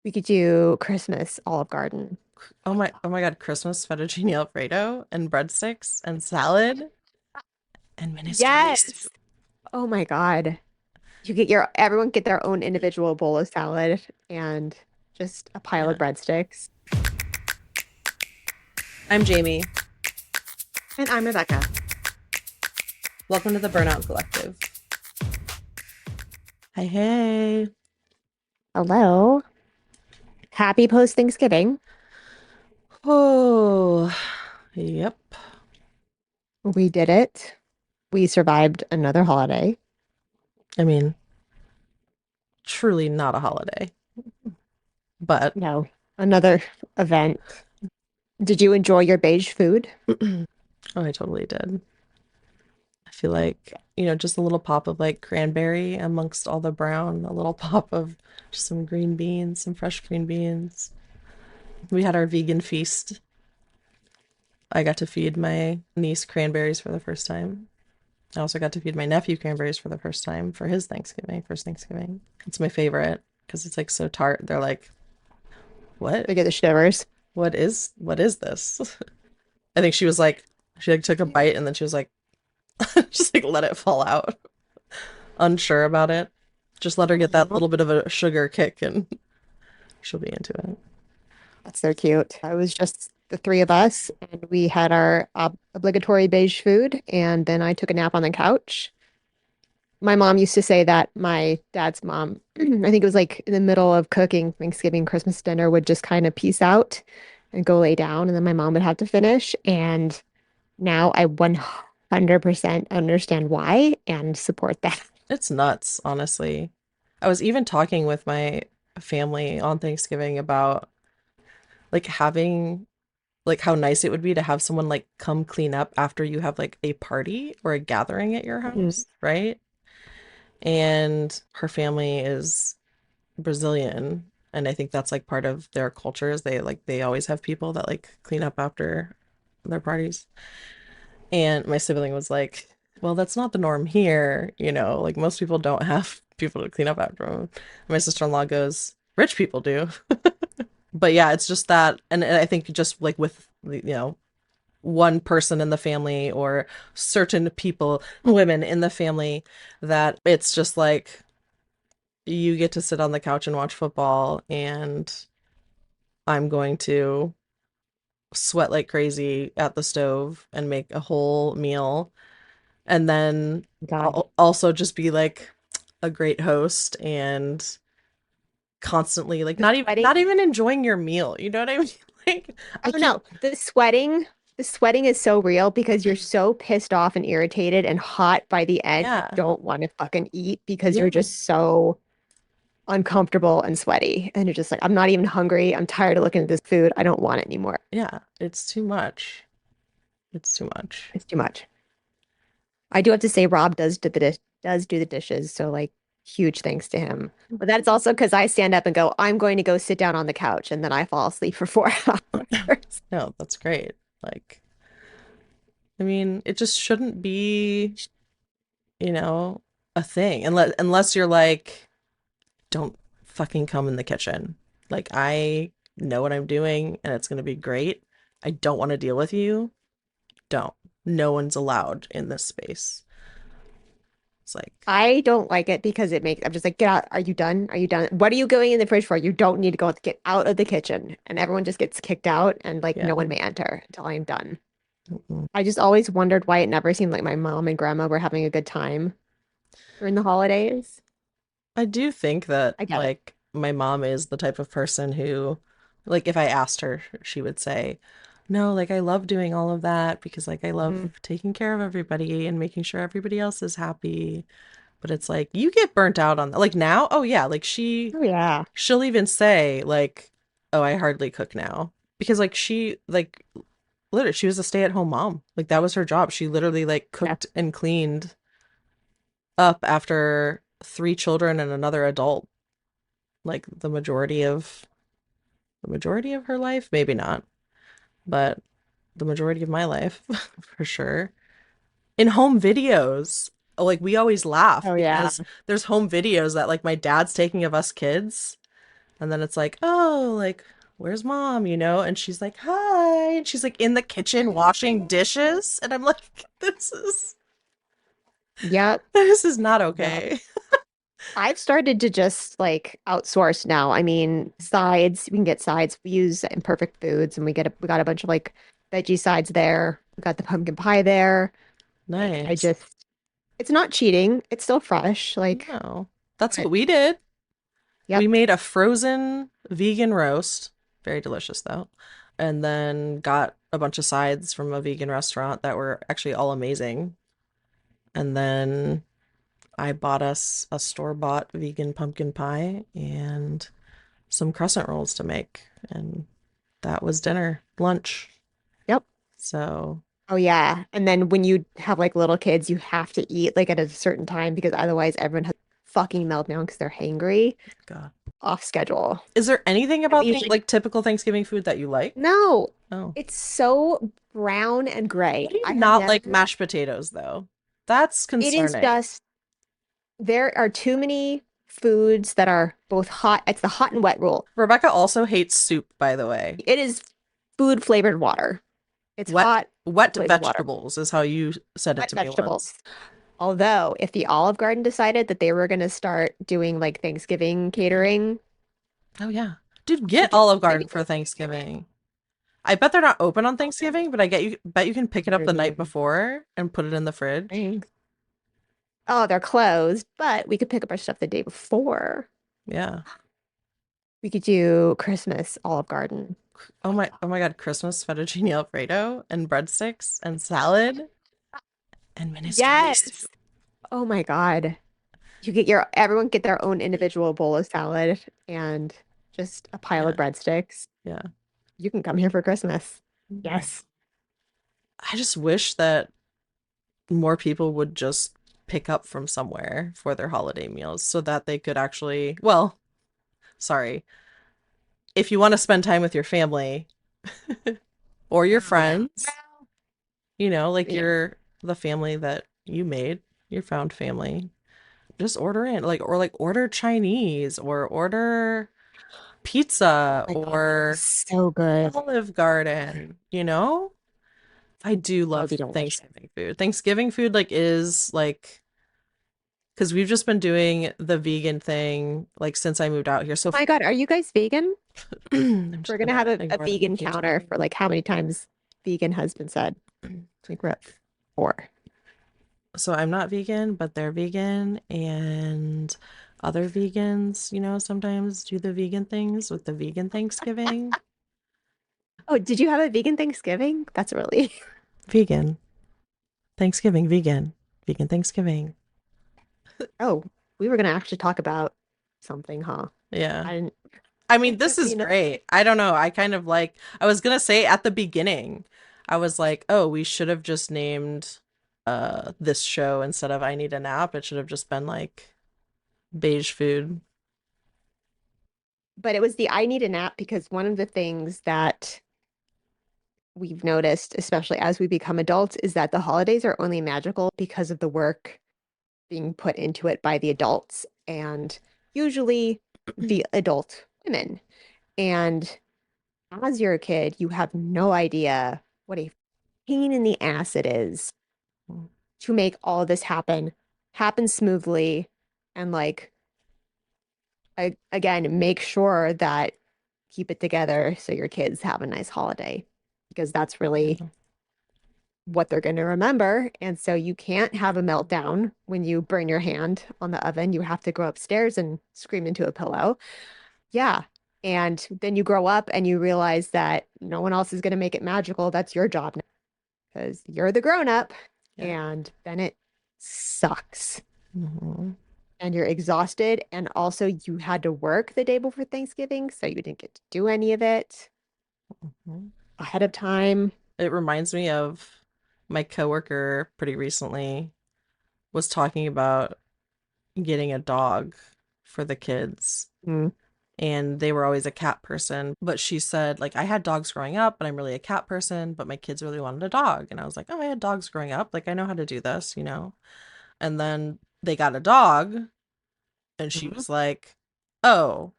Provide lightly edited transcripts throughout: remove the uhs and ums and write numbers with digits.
We could do Christmas Olive Garden. Oh my God, Christmas fettuccine Alfredo and breadsticks and salad and minestrones. Yes. Oh my God. You get everyone get their own individual bowl of salad and just a pile of Yeah. breadsticks. I'm Jamie. And I'm Rebecca. Welcome to the Burnout Collective. Hey, hey. Hello. Happy post Thanksgiving. Oh, yep. We did it. We survived another holiday. I mean, truly not a holiday, but No, another event. Did you enjoy your beige food? oh, I totally did. I feel like, just a little pop of like cranberry amongst all the brown, a little pop of just some green beans, some fresh green beans. We had our vegan feast. I got to feed my niece cranberries for the first time. I also got to feed my nephew cranberries for the first time for his Thanksgiving, first Thanksgiving. It's my favorite because it's like so tart. They're like, "What? They get the shivers. What is this?" I think she like took a bite and then she was like, just like let it fall out, unsure about it. Just let her get that Aw, little bit of a sugar kick and she'll be into it. that's so cute. I was just the three of us, and we had our obligatory beige food, and then I took a nap on the couch. My mom used to say that my dad's mom, I think it was like in the middle of cooking Thanksgiving, Christmas dinner, would just kind of peace out and go lay down, and then my mom would have to finish. And now I 100% understand why and support that. It's nuts, honestly. I was even talking with my family on Thanksgiving about like having like how nice it would be to have someone like come clean up after you have like a party or a gathering at your Mhm. house, right? And her family is Brazilian, and I think that's like part of their cultures. They always have people that like clean up after their parties. And my sibling was like, "Well, that's not the norm here, like most people don't have people to clean up after them." My sister-in-law goes, "Rich people do." But yeah, it's just that, and I think just like with one person in the family or certain people, women in the family, that it's just like you get to sit on the couch and watch football, and I'm going to sweat like crazy at the stove and make a whole meal, and then God. also just be like a great host and constantly like The not sweating. even enjoying your meal. You know what I mean? Like I Oh can't. no, the sweating is so real because you're so pissed off and irritated and hot by the end. You Yeah. don't want to fucking eat because Yeah. you're just so uncomfortable and sweaty. And you're just like, I'm not even hungry. I'm tired of looking at this food. I don't want it anymore. Yeah. It's too much. It's too much. It's too much. I do have to say Rob does do the dishes, so like huge thanks to him. But that's also because I stand up and go, I'm going to go sit down on the couch, and then I fall asleep for 4 hours. No, that's great. Like, I mean, it just shouldn't be, you know, a thing unless you're like, don't fucking come in the kitchen. Like, I know what I'm doing and it's gonna be great. I don't want to deal with you. Don't. No one's allowed in this space. It's like, I don't like it because I'm just like, get out. Are you done? Are you done? What are you going in the fridge for? You don't need to get out of the kitchen. And everyone just gets kicked out and like yeah. no one may enter until I'm done. Mm-mm. I just always wondered why it never seemed like my mom and grandma were having a good time during the holidays. I do think that I get it. like my mom is the type of person who, like, if I asked her, she would say, no, like I love doing all of that because like I love Mhm. taking care of everybody and making sure everybody else is happy. But it's like you get burnt out on that. Like now, oh yeah, like Oh yeah. she'll even say like, "Oh, I hardly cook now." Because like she like literally she was a stay-at-home mom. Like that was her job. She literally like Yeah. cooked and cleaned up after three children and another adult like the majority of her life, maybe not, but the majority of my life for sure. In home videos, like we always laugh Oh yeah. because there's home videos that like my dad's taking of us kids, And then it's like, oh, like, where's mom, you know? And she's like, hi. And she's like in the kitchen washing dishes. And I'm like, Yep. this is not Yep. okay. I've started to just like outsource now. I mean, sides, we can get sides. We use Imperfect Foods and we got a bunch of like veggie sides there. We got the pumpkin pie there. Like I Nice. just it's not cheating. It's still fresh. Like, No, that's what but we did. We yep, made a frozen vegan roast, very delicious though, and then got a bunch of sides from a vegan restaurant that were actually all amazing. And then I bought us a store-bought vegan pumpkin pie and some crescent rolls to make. And that was dinner, lunch. yep. So, Oh yeah. And then when you have like little kids, you have to eat like at a certain time because otherwise everyone has fucking meltdown because they're hangry God. off schedule. Is there anything And we about usually like typical Thanksgiving food that you like? no, Oh. it's so brown and gray. How do you I have not never, like mashed potatoes though? That's it is concerning. just there are too many foods that are both hot. It's the hot and wet rule. Rebecca also hates soup, by the way. It is food flavored water. It's Wet hot wet flavored water. vegetables is how you said it Wet to me once. vegetables. Although, if the Olive Garden decided that they were going to start doing like Thanksgiving catering, Oh yeah. Dude, we get could Olive maybe Garden do for Thanksgiving. I bet they're not open on Thanksgiving, but I bet you can pick it up They're the night doing before and put it in the fridge. things. Oh, they're closed, but we could pick up our stuff the day before. Yeah. We could do Christmas Olive Garden. Oh my God, Christmas fettuccine Alfredo and breadsticks and salad and minestrone soup. Yes. Oh my God. You get your everyone get their own individual bowl of salad and just a pile of Yeah. breadsticks. Yeah. You can come here for Christmas. Yes. I just wish that more people would just pick up from somewhere for their holiday meals so that they could actually, well, sorry, if you want to spend time with your family or your Yeah. friends, you know, like Yeah. the family that you made, your found family, just order in, like, or like order Chinese or order pizza My God, that is or so good. Olive Garden, you know? I do That would love be delicious. Thanksgiving food. Thanksgiving food like is like because we've just been doing the vegan thing like since I moved out here. So My God, are you guys vegan? I'm just We're gonna gonna have a ignore that vegan thank you counter Tiffany. for like how many times vegan has been said. Like we're at 4. So I'm not vegan, but they're vegan and other vegans, you know, sometimes do the vegan things with the vegan Thanksgiving. Oh, did you have a vegan Thanksgiving? That's really Vegan. Thanksgiving, vegan. Vegan Thanksgiving. Oh, we were gonna actually talk about something, huh? Yeah. I didn't, I mean, this is you know, great. I don't know. I kind of like, I was gonna say at the beginning, I was like, oh, we should have just named this show instead of I Need a Nap. It should have just been like beige food. but it was the I need a nap because one of the things that we've noticed, especially as we become adults, is that the holidays are only magical because of the work being put into it by the adults and usually the adult women. And as you're a kid, you have no idea what a pain in the ass it is to make all of this happen smoothly, and like again, make sure that keep it together so your kids have a nice holiday because that's really Yeah. what they're going to remember. And so you can't have a meltdown when you burn your hand on the oven. You have to go upstairs and scream into a pillow. Yeah. And then you grow up and you realize that no one else is going to make it magical. That's your job now because you're the grown up. Yeah. And then it sucks Mhm. and you're exhausted. And also, you had to work the day before Thanksgiving. So you didn't get to do any of it Mhm. ahead of time. It reminds me of my coworker pretty recently was talking about getting a dog for the kids. Mm. And they were always a cat person. But she said, like, I had dogs growing up, but I'm really a cat person, but my kids really wanted a dog. And I was like, oh, I had dogs growing up. Like, I know how to do this, you know? And then they got a dog, and she Mhm. was like, oh,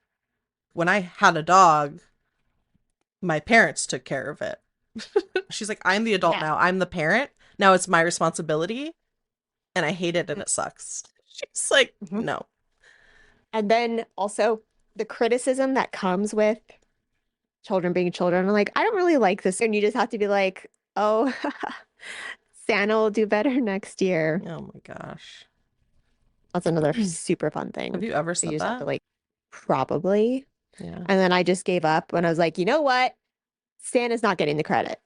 when I had a dog, my parents took care of it. She's like, I'm the adult Yeah. now. I'm the parent. Now it's my responsibility and I hate it and it sucks. She's like, Mhm. no. And then also the criticism that comes with children being children. I'm like, I don't really like this. And you just have to be like, oh, Santa will do better next year. Oh my gosh. That's another super fun Have thing. you ever So you said just have to that? like, probably. Yeah. And then I just gave up when I was like, you know what? Santa's not getting the credit.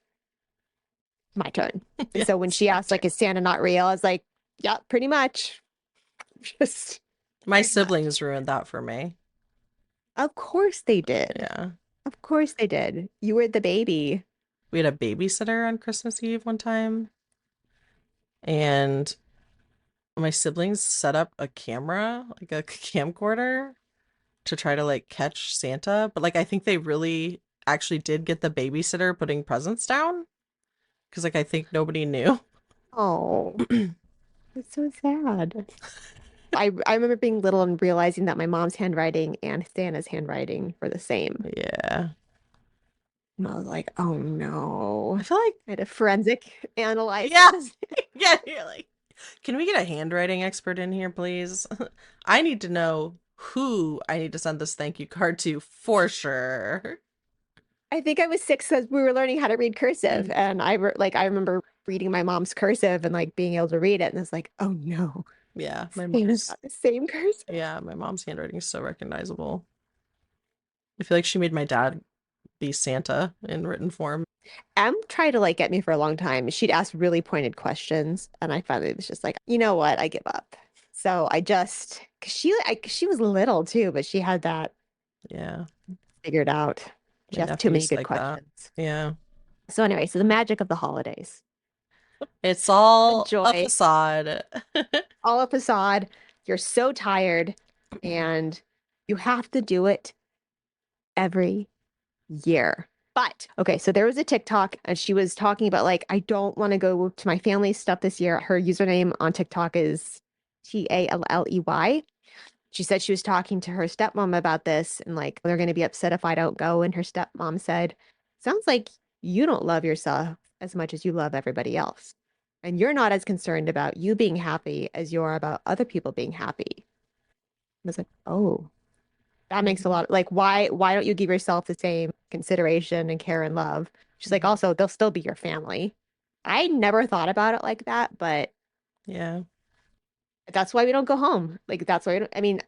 My turn. And Yeah, so when it's she my asked, turn. like, is Santa not real? I was like, yeah, pretty much. Just My pretty much. siblings ruined that for me. Of course they did. Yeah. Of course they did. You were the baby. We had a babysitter on Christmas Eve one time, and my siblings set up a camera, like a camcorder, to try to like catch Santa. But like, I think they really actually did get the babysitter putting presents down because like I think nobody knew. Oh, it's so sad. I remember being little and realizing that my mom's handwriting and Santa's handwriting were the same. Yeah. And I was like, oh no. I feel like, I had to forensic analyze yeah, Santa's. yeah, you're like, can we get a handwriting expert in here, please? I need to know who I need to send this thank you card to for sure. I think I was six because we were learning how to read cursive, and I remember reading my mom's cursive and like being able to read it, and it's like, oh no, Yeah, Santa's got the same cursive. my mom's handwriting is so recognizable. I feel like she made my dad be Santa in written form. Em tried to like get me for a long time. She'd ask really pointed questions, and I finally was just like, you know what, I give up. So I just, cause she was little too, but she had that Yeah, figured out. my She asked too many nephew's good like that. questions. Yeah. So anyway, so the magic of the holidays, It's the all a joy, facade. all a facade. You're so tired, and you have to do it every year. But okay, so there was a TikTok and she was talking about like, I don't want to go to my family stuff this year. Her username on TikTok is Talley. She said she was talking to her stepmom about this and like they're going to be upset if I don't go. And her stepmom said, sounds like you don't love yourself as much as you love everybody else. And you're not as concerned about you being happy as you are about other people being happy. I was like, oh, that makes a Mhm, lot like why don't you give yourself the same consideration and care and love? She's like, mhm. also, they'll still be your family. I never thought about it like that, but Yeah. that's why we don't go home. Like that's why I mean,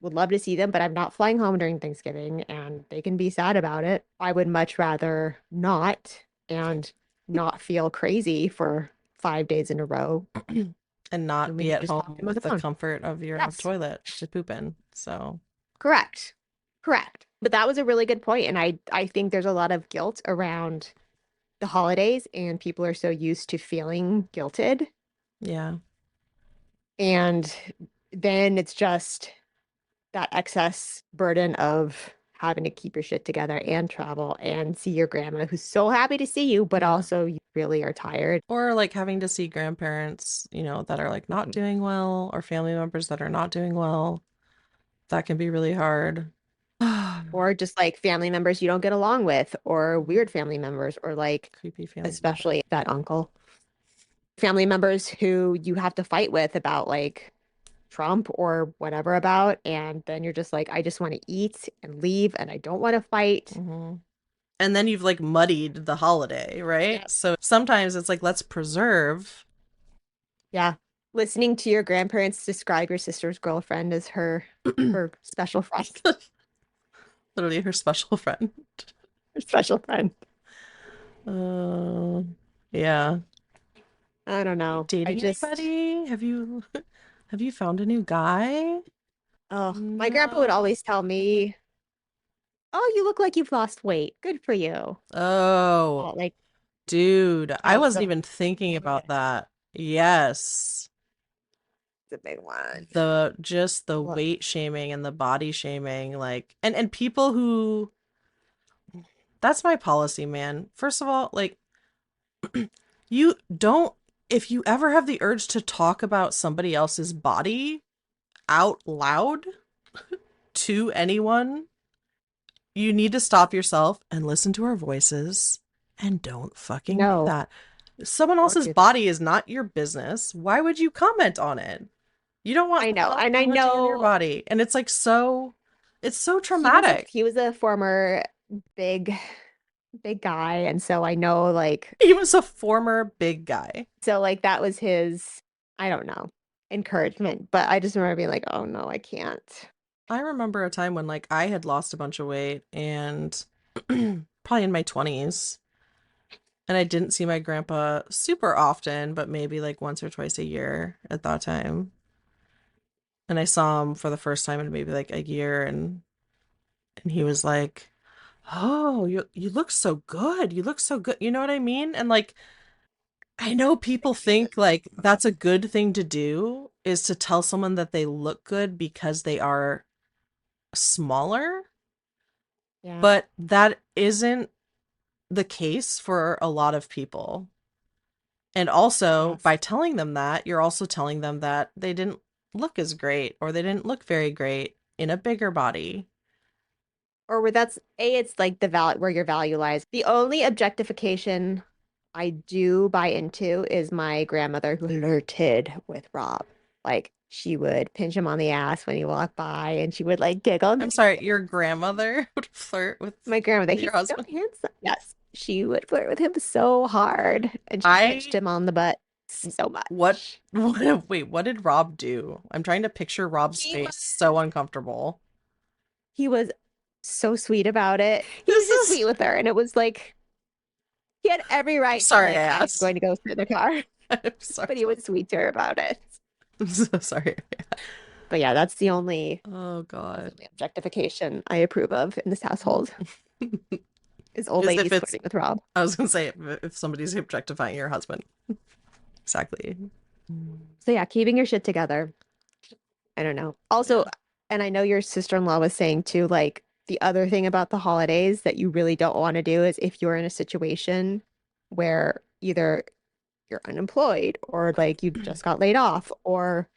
would love to see them, but I'm not flying home during Thanksgiving and they can be sad about it. I would much rather not and not feel crazy for 5 days in a row. And not And we be can at just talk to home them on the with the phone. comfort of your Yes. toilet to poop in. So, Correct. Correct. But that was a really good point, and I think there's a lot of guilt around the holidays and people are so used to feeling guilted. yeah. And then it's just that excess burden of having to keep your shit together and travel and see your grandma who's so happy to see you, but Yeah. also you really are tired. Or like having to see grandparents, that are like not doing well, or family members that are not doing well. That can be really hard. Or just like family members you don't get along with, or weird family members, or like, Creepy family member. especially that uncle. Family members who you have to fight with about like Trump or whatever about. And then you're just like, I just want to eat and leave and I don't want to fight. Hmm. And then you've like muddied the holiday, right? Yeah. So sometimes it's like, let's preserve. Yeah. Listening to your grandparents describe your sister's girlfriend as her special friend. Literally her special friend. Her special friend. Uh, yeah. I don't You know. I dating just anybody? Have you found a new guy? oh, my grandpa would No. always tell me, "Oh, you look like you've lost weight. Good for you." Oh, Oh, like dude, I that was wasn't a even thinking about that. Yes. the big one. The Look, weight shaming and the body shaming, like, and people who, that's my policy, man. First of all, like, you don't, if you ever have the urge to talk about somebody else's body out loud to anyone, you need to stop yourself and listen to our voices and don't fucking do No, that. Someone don't else's do that. body is not your business. Why would you comment on it? You don't want I know. someone else And I commenting on your know body. And it's like so, it's so he was a traumatic. he was a former big big guy, and so I know like He was a former big guy. so like that was his, I don't know, encouragement. But I just remember being like, oh no, I can't. I remember a time when like I had lost a bunch of weight and probably in my 20s, and I didn't see my grandpa super often, but maybe like once or twice a year at that time. And I saw him for the first time in maybe like a year, and he was like, "Oh, you look so good. You look so good." You know what I mean? And like I know people think like that's a good thing to do is to tell someone that they look good because they are smaller, Yeah. but that isn't the case for a lot of people. And also, Yes. by telling them that, you're also telling them that they didn't look as great or they didn't look very great in a bigger body. Or where that's A, it's like the value where your value lies. The only objectification I do buy into is my grandmother who flirted with Rob. Like she would pinch him on the ass when he walked by and she would like giggle and I'm be sorry, like, your grandmother would flirt my grandmother, with your he's so husband. handsome. Yes. She would flirt with him so hard and she pinched I him on the butt so what much. wait, what did Rob do? I'm trying to picture Rob's He face. was So uncomfortable. he was so sweet about it. He was This just is sweet with her and it was like he had every I'm right to be sorry I like, I'm asked. going to go sit in the car. I'm sorry. But he was sweet to her about it. I'm so sorry. But yeah, Oh that's the God. only objectification I approve of in this household is old Is if ladies it's flirting with Rob. I was gonna say if somebody's objectifying your husband. Exactly. So yeah, keeping your shit together. I don't know. Also, Yeah. and I know your sister-in-law was saying too, like the other thing about the holidays that you really don't want to do is if you're in a situation where either you're unemployed or like you just got laid off or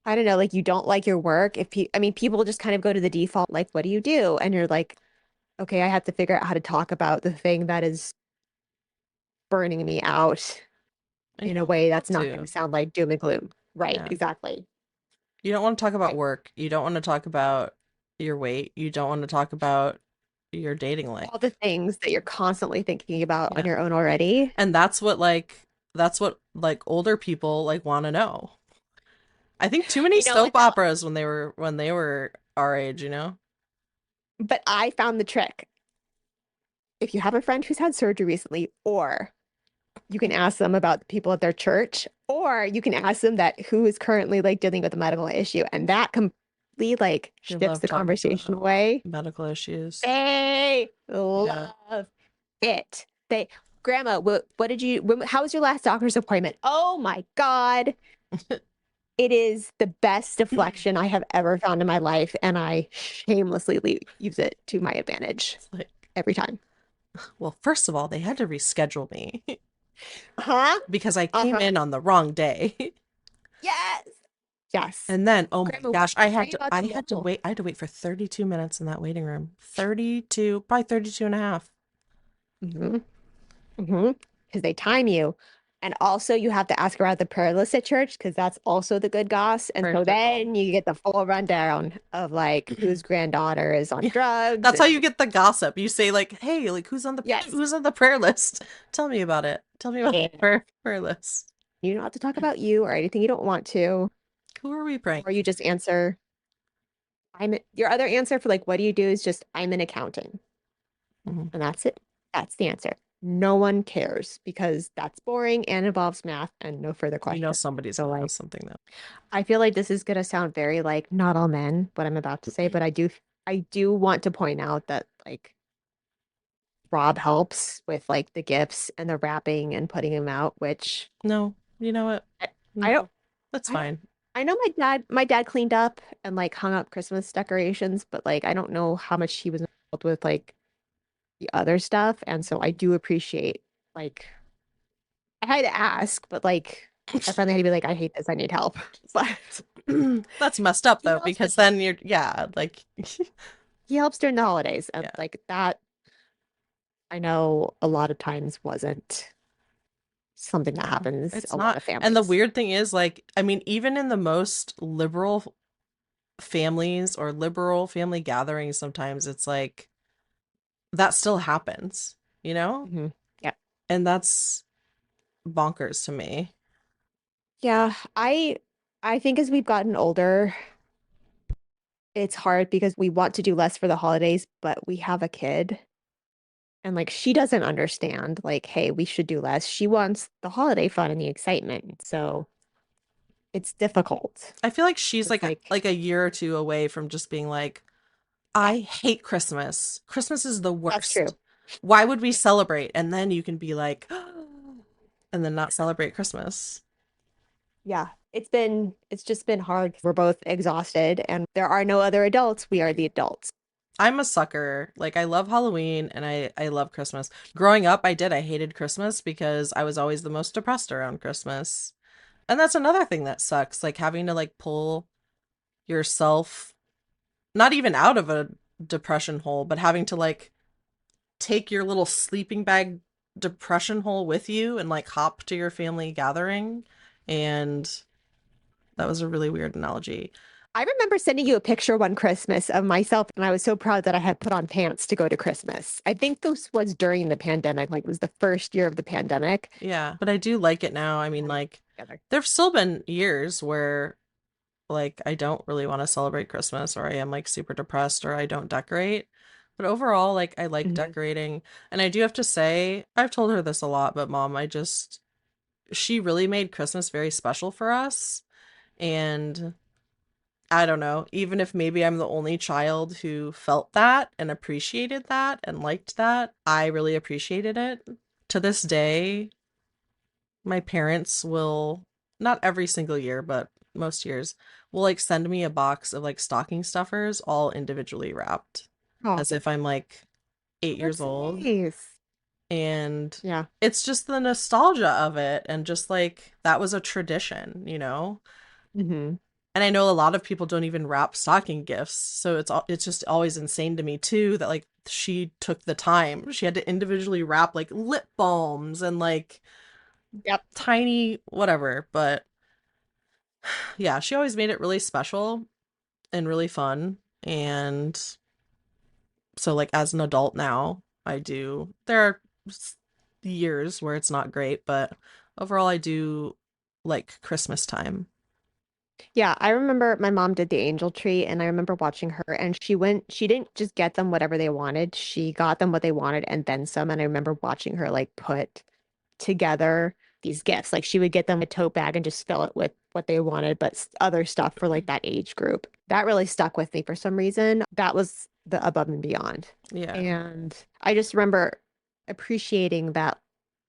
I don't know, like you don't like your work. If pe I mean, people just kind of go to the default, like, what do you do? And you're like, okay, I have to figure out how to talk about the thing that is burning me out And you in a don't way want that's not going to to. sound like doom and gloom. Right, Yeah. exactly. You don't want to talk about Right. work. You don't want to talk about your weight. You don't want to talk about your dating life. All the things that you're constantly thinking about on Yeah. your own already. And that's what like older people like want to know. I think too many I know, soap operas when they were our age, you know? but I found the trick. If you have a friend who's had surgery recently, or you can ask them about the people at their church, or you can ask them that who is currently like dealing with a medical issue, and that completely like They shifts love the talking conversation about away. medical issues. They Yeah. love it. They, Grandma, what did you, how was your last doctor's appointment? Oh my God. It is the best deflection I have ever found in my life, and I shamelessly use it to my advantage It's like, every time. well, first of all, they had to reschedule me Huh? because I came Uh-huh. in on the wrong day. Yes. Yes. And then, oh my Grandma, gosh, tell me about the mole. I had to wait for 32 minutes in that waiting room. 32, probably 32 and a half. Mm-hmm. Mm-hmm. Because they time you. And also you have to ask about the prayer list at church because that's also the good goss. And Prayer so circle. then you get the full rundown of like whose granddaughter is on Yeah. drugs That's how and you get the gossip. You say like, "Hey, like yes. who's on the prayer list? Tell me about it. Tell me about the Yeah. prayer list. You don't have to talk about you or anything you don't want to, Who are we praying or you just answer, your other answer for like, what do you do is just, I'm in accounting. for?" Mhm. And that's it. That's the answer. No one cares because that's boring and involves math and no further You know questions. somebody's So gonna like, have something though. I feel like this is gonna sound very like not all men, what I'm about to say, but I do want to point out that like Rob helps with like the gifts and the wrapping and putting them out, which No, you know what? I, I don't No, that's I don't fine. I know my dad cleaned up and like hung up Christmas decorations, but like I don't know how much he was involved with like the other stuff. And so I do appreciate like I had to ask, but like I finally had to be like, I hate this, I need help. But That's messed up you though, know, because then you're yeah, like he helps during the holidays. And Yeah. like that, I know a lot of times wasn't something that No, happens it's a lot not. of And the families. weird thing is, like, I mean, even in the most liberal families or liberal family gatherings, sometimes it's like that still happens, you know? Hmm. Yeah. And that's bonkers to me. Yeah, I think as we've gotten older, it's hard because we want to do less for the holidays, but we have a kid and like she doesn't understand like, hey, we should do less. She wants the holiday fun and the excitement. So it's difficult. I feel like she's It's like, like a year or two away from just being like, yeah, I hate Christmas. Christmas is the that's true. worst. Why would we celebrate? And then you can be like, and then not celebrate Christmas. Yeah, it's just been hard. We're both exhausted and there are no other adults. We are the adults. I'm a sucker. Like I love Halloween and I love Christmas. Growing up, I hated Christmas because I was always the most depressed around Christmas. And that's another thing that sucks, like having to like pull yourself not even out of a depression hole, but having to like take your little sleeping bag depression hole with you and like hop to your family gathering. And that was a really weird analogy. I remember sending you a picture one Christmas of myself, and I was so proud that I had put on pants to go to Christmas. I think this was during the pandemic, like it was the first year of the pandemic. Yeah, but I do like it now. I mean, Had it like, together. there've still been years where like I don't really want to celebrate Christmas or I am like super depressed or I don't decorate. But overall, like I like Mhm. decorating. And I do have to say, I've told her this a lot, but mom, she really made Christmas very special for us. And I don't know, even if maybe I'm the only child who felt that and appreciated that and liked that, I really appreciated it. To this day, my parents will, not every single year, but most years, will like send me a box of like stocking stuffers all individually wrapped Oh, as if I'm like 8 years that's old. nice. And Yeah. it's just the nostalgia of it. And just like that was a tradition, you know? Hmm. And I know a lot of people don't even wrap stocking gifts. So it's just always insane to me too that like she took the time. She had to individually wrap like lip balms and like Yep. tiny whatever, but yeah, she always made it really special and really fun. And so, like, as an adult now, I do. There are years where it's not great, but overall, I do like Christmas time. Yeah, I remember my mom did the angel tree and I remember watching her and she didn't just get them whatever they wanted. She got them what they wanted and then some. And I remember watching her like put together these gifts. Like she would get them a tote bag and just fill it with what they wanted, but other stuff for like that age group. That really stuck with me for some reason. That was the above and beyond. Yeah, And I just remember appreciating that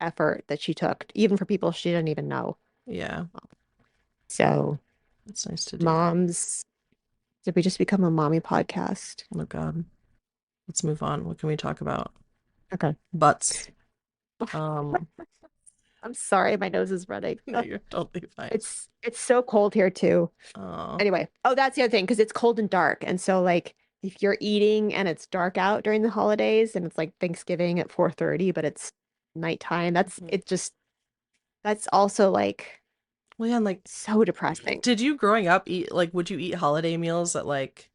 effort that she took, even for people she didn't even know. yeah, So, it's nice to do that. moms, did we just become a mommy podcast? Oh God, let's move on. What can we talk about? Okay. Butts. Um, I'm sorry, my nose is running. no, Ugh, you're totally fine. it's so cold here too. Oh, Anyway, oh, that's the other thing because it's cold and dark. And so like if you're eating and it's dark out during the holidays and it's like Thanksgiving at 4:30, but it's nighttime, that's also like well, yeah, and like, so depressing. did you growing up eat like, would you eat holiday meals at like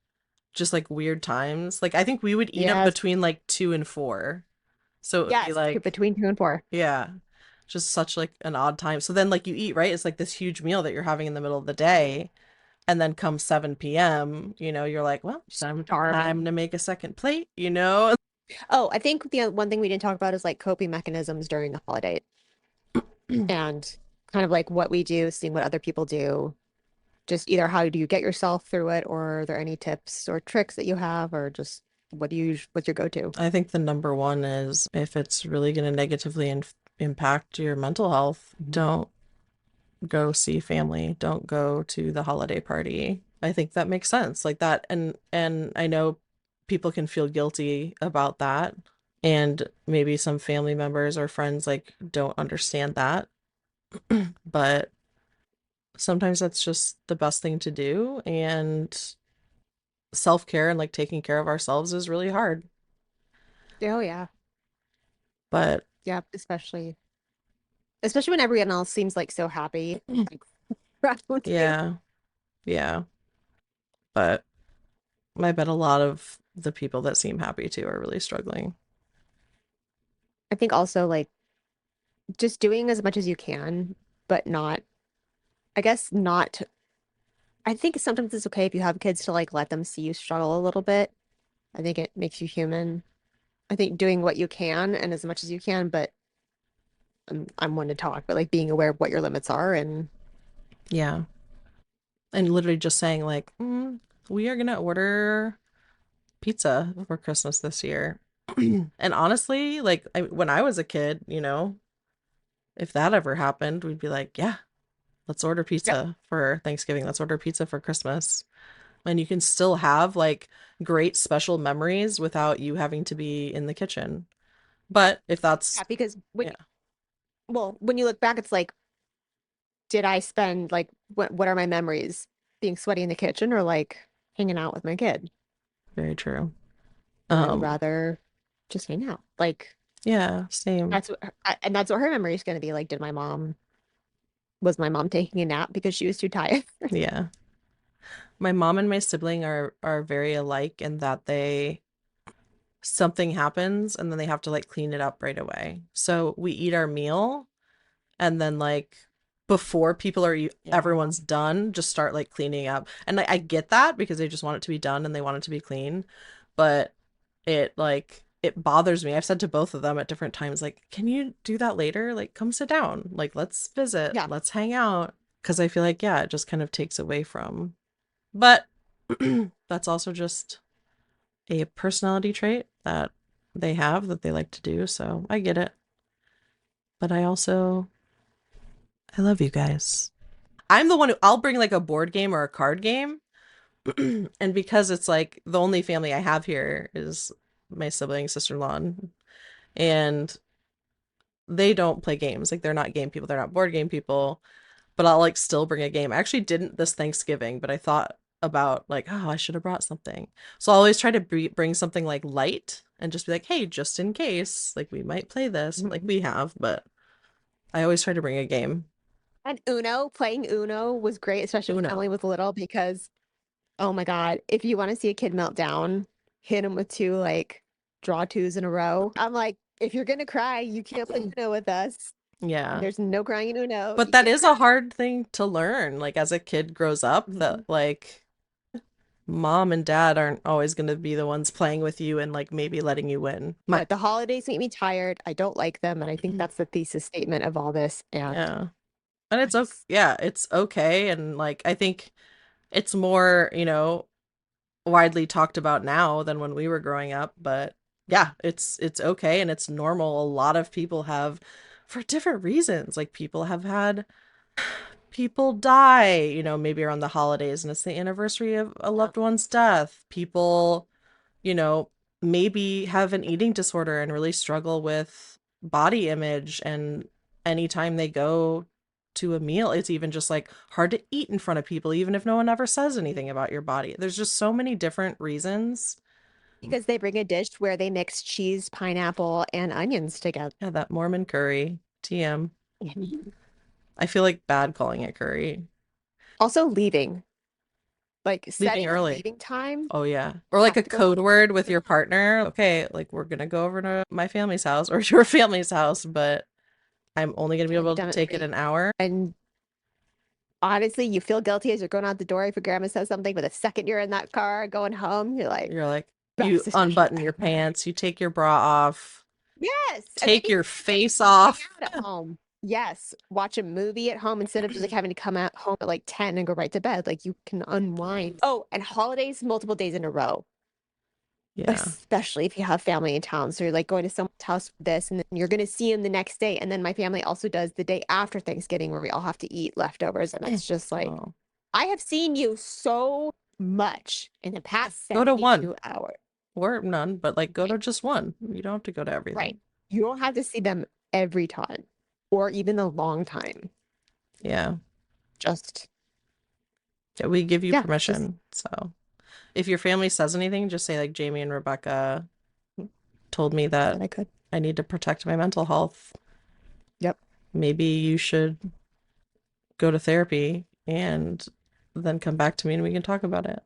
just like weird times? Like, I think we would eat them Yes. between like 2 and 4. So it would be Yes, like, between 2 and 4. yeah, just such like an odd time. So then like you eat, right? It's like this huge meal that you're having in the middle of the day. And then come 7 p.m., you're like, well, Starving. time to make a second plate, you know? Oh, I think the one thing we didn't talk about is like coping mechanisms during the holiday and kind of like what we do, seeing what other people do. Just either how do you get yourself through it, or are there any tips or tricks that you have, or just what's your go-to? I think the number one is if it's really going to negatively impact your mental health, Mhm. don't go see family, don't go to the holiday party. I think that makes sense. Like that, and I know people can feel guilty about that, and maybe some family members or friends like don't understand that, but sometimes that's just the best thing to do. And self-care and like taking care of ourselves is really hard. Oh yeah. But Yeah, especially when everyone else seems like so happy like around you. yeah, yeah. But I bet a lot of the people that seem happy too are really struggling. I think also like just doing as much as you can, but not, I guess not. I think sometimes it's okay if you have kids to like let them see you struggle a little bit. I think it makes you human. I think doing what you can and as much as you can, but I'm one to talk, but like being aware of what your limits are and Yeah. And literally just saying like, we are gonna order pizza for Christmas this year. And honestly, like when I was a kid, if that ever happened, we'd be like, yeah, let's order yep. pizza for Thanksgiving. Let's order pizza for Christmas. And you can still have like great special memories without you having to be in the kitchen. But if Yeah, that's, because yeah, when you look back, it's like, did I spend like what are my memories? Being sweaty in the kitchen or like hanging out with my kid? very true. And I would Um, rather just hang out. Like yeah, same. and that's what her memory is going to be. Like, was my mom taking a nap because she was too tired? Yeah. My mom and my sibling are very alike in that they something happens and then they have to like clean it up right away. So we eat our meal and then like before people are Yeah. everyone's done, just start like cleaning up. And I get that because they just want it to be done and they want it to be clean, but it bothers me. I've said to both of them at different times like, "Can you do that later? Like come sit down. Like let's visit. Yeah. Let's hang out." Because I feel like yeah, it just kind of takes away from. But that's also just a personality trait that they have that they like to do, so I get it. But I love you guys. I'm the one who I'll bring like a board game or a card game. And because it's like the only family I have here is my sibling, sister-in-law, and they don't play games. Like they're not game people, they're not board game people, but I'll like still bring a game. I actually didn't this Thanksgiving, but I thought about like, oh, I should have brought something. So I always try to bring something like light and just be like, hey, just in case, like we might play this, like we have, but I always try to bring a game. And playing Uno was great, especially when Uno. Emily was little, because oh my God, if you want to see a kid melt down, hit him with two like draw twos in a row. I'm like, if you're gonna cry, you can't play Uno with us. Yeah. There's no crying in Uno. But You that can't is a cry. hard thing to learn. Like as a kid grows up, that Mhm. like mom and dad aren't always going to be the ones playing with you and like maybe letting you win. My But the holidays make me tired. I don't like them, and I think that's the thesis statement of all this. And yeah. And I it's okay. just, Yeah, it's okay. And like, I think it's more, widely talked about now than when we were growing up. But yeah, it's okay and it's normal. A lot of people have, for different reasons, like people have had people die, maybe around the holidays and it's the anniversary of a yeah, loved one's death. People, you know, maybe have an eating disorder and really struggle with body image. And anytime they go to a meal, it's even just like hard to eat in front of people, even if no one ever says anything about your body. There's just so many different reasons. because they bring a dish where they mix cheese, pineapple, and onions together. Yeah, that Mormon curry, TM. I feel like bad calling it curry. Also, leaving, like Leaving setting a early. leaving time. Oh yeah. Or You like have a to go home code word with your partner. Okay, like we're gonna go over to my family's house or your family's house, but I'm only gonna be and be able to done at take it 3. an hour. And honestly, you feel guilty as you're going out the door if your grandma says something, but the second you're in that car going home, you're like, You're like, you best decision unbutton your ever. pants, you take your bra off, Yes. And then take you your can like face hang off. out at home. Yes. Watch a movie at home instead of just like having to come at home at like 10 and go right to bed. Like you can unwind. Oh, and holidays multiple days in a row, Yeah. especially if you have family in town. So you're like going to someone's house for this, and then you're going to see them the next day. And then my family also does the day after Thanksgiving where we all have to eat leftovers. And it's just like, Oh. I have seen you so much in the past Go to one 72 hours. or none, but like go Right. to just one. You don't have to go to Right. everything. You don't have to see them every time or even a long time. Yeah. Just, Yeah, we give you yeah, just permission. So If your family says anything, just say like Jamie and Rebecca told me Said that I could. I need to protect my mental health. Yep. Maybe you should go to therapy and then come back to me and we can talk about it.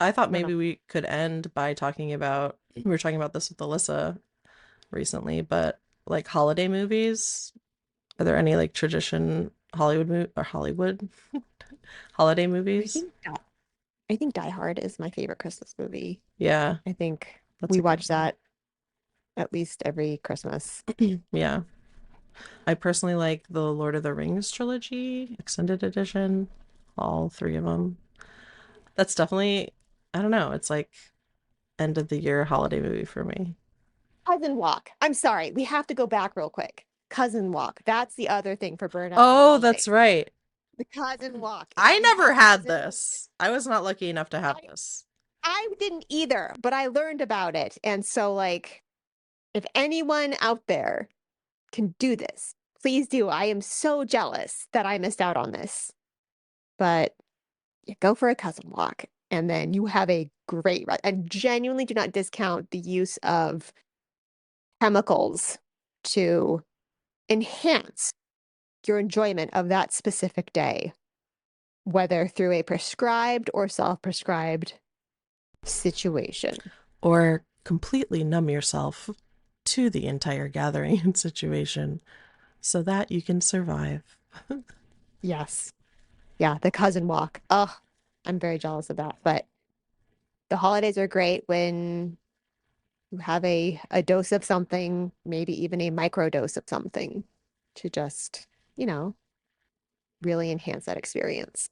I thought No, no. maybe we could end by talking about, we were talking about this with Alyssa recently, but like holiday movies. Are there any like tradition Hollywood holiday I movies? think I think Die Hard is my favorite Christmas movie. Yeah, I think that's we a good watch one. that at least every Christmas. Yeah. I personally like the Lord of the Rings trilogy, extended edition, all three of them. That's definitely, I don't know, it's like end of the year holiday movie for me. Cousin Walk. I'm sorry, we have to go back real quick. Cousin Walk. That's the other thing for Burnout in the Oh, that's holidays. right. The cousin walk. If I you never have had cousins, this. I was not lucky enough to have I this. I didn't either, but I learned about it. And so like if anyone out there can do this, please do. I am so jealous that I missed out on this. But you go for a cousin walk and then you have a great ride. And genuinely do not discount the use of chemicals to enhance your enjoyment of that specific day, whether through a prescribed or self-prescribed situation. Or completely numb yourself to the entire gathering and situation so that you can survive. Yes. Yeah, the cousin walk. Oh, I'm very jealous of that. But the holidays are great when you have a dose of something, maybe even a micro dose of something to just, you know, really enhance that experience.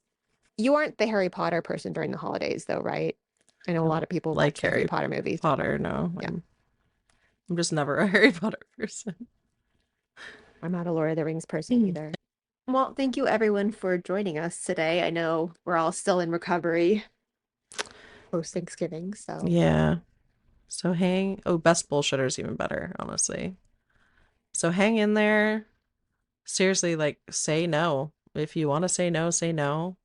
You aren't the Harry Potter person during the holidays, though, right? I know I a lot don't of people like watch the Harry Harry Potter movies. Potter, no. Yeah, I'm just never a Harry Potter person. I'm not a Lord of the Rings person either. Well, thank you everyone for joining us today. I know we're all still in recovery post Thanksgiving, so Yeah. So best bullshitter is even better, honestly. So hang in there. Seriously, like say no. If you want to say no, say no.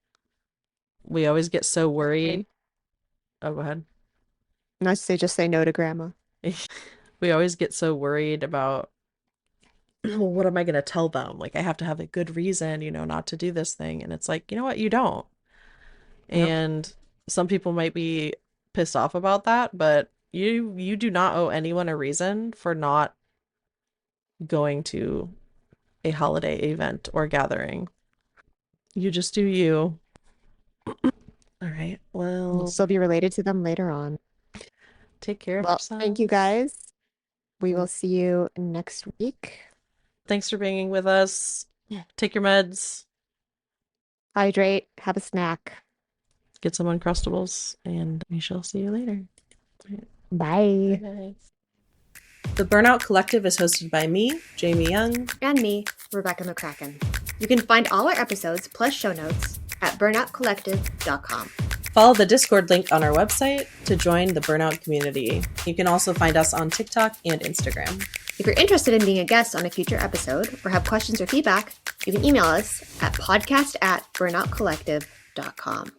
We always get so worried. say, Oh, go ahead. not to say just say no to grandma. We always get so worried about, well, what am I going to tell them? Like, I have to have a good reason, not to do this thing. And it's like, you know what? You don't. Nope. And some people might be pissed off about that, but you do not owe anyone a reason for not going to a holiday event or gathering. You just do you. All right. We'll Well, still be related to them later on. take care of Well, thank you yourselves. guys. We will see you next week. Thanks for being with us. Take your meds, Hydrate, have a snack. get some Uncrustables, and we shall see you later. Bye. Bye. The Burnout Collective is hosted by me, Jamie Young. And me, Rebecca McCracken. You can find all our episodes plus show notes at burnoutcollective.com. Follow the Discord link on our website to join the Burnout community. You can also find us on TikTok and Instagram. If you're interested in being a guest on a future episode or have questions or feedback, you can email us at podcast@burnoutcollective.com.